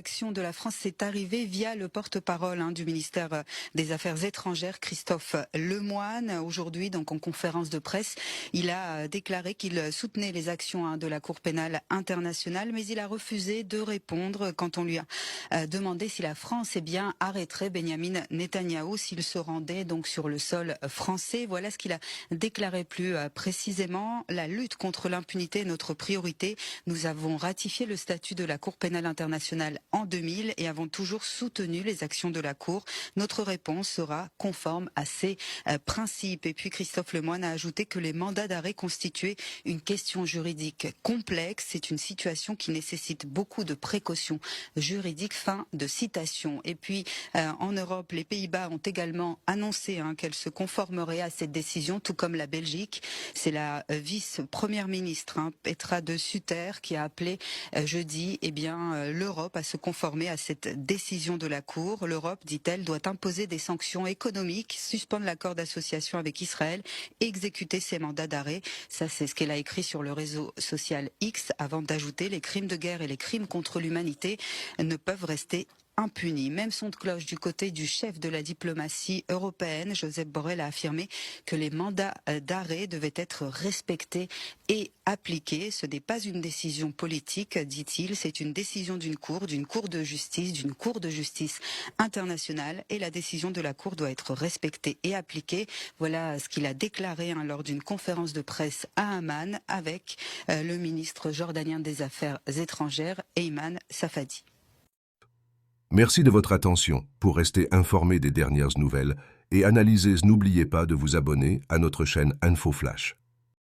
réaction de la France, c'est arrivé via le porte-parole du ministère des Affaires étrangères, Christophe Lemoine. Aujourd'hui, donc en conférence de presse, il a déclaré qu'il soutenait les actions de la Cour pénale internationale, mais il a refusé de répondre quand on lui a demandé si la France arrêterait Benyamin Netanyahou s'il se rendait donc sur le sol français. Voilà ce qu'il a déclaré plus précisément. La lutte contre l'impunité est notre priorité. Nous avons ratifié le statut de la Cour pénale internationale en 2000 et avons toujours soutenu les actions de la Cour. Notre réponse sera conforme à ces principes. Et puis Christophe Lemoine a ajouté que les mandats d'arrêt constituaient une question juridique complexe. C'est une situation qui nécessite beaucoup de précautions juridiques. Fin de citation. Et puis en Europe, les Pays-Bas ont également annoncé qu'elles se conformeraient à cette décision, tout comme la Belgique. C'est la vice-première ministre Petra de Sutter qui a appelé jeudi l'Europe à se conformer à cette décision de la Cour. L'Europe, dit-elle, doit imposer des sanctions économiques, suspendre l'accord d'association avec Israël et exécuter ses mandats d'arrêt. Ça, c'est ce qu'elle a écrit sur le réseau social X, avant d'ajouter: les crimes de guerre et les crimes contre l'humanité ne peuvent rester impunis. Même son de cloche du côté du chef de la diplomatie européenne. Joseph Borrell a affirmé que les mandats d'arrêt devaient être respectés et appliqués. Ce n'est pas une décision politique, dit-il, c'est une décision d'une cour de justice internationale, et la décision de la Cour doit être respectée et appliquée. Voilà ce qu'il a déclaré lors d'une conférence de presse à Amman avec le ministre jordanien des Affaires étrangères, Ayman Safadi. Merci de votre attention. Pour rester informé des dernières nouvelles et analyser, n'oubliez pas de vous abonner à notre chaîne Info Flash.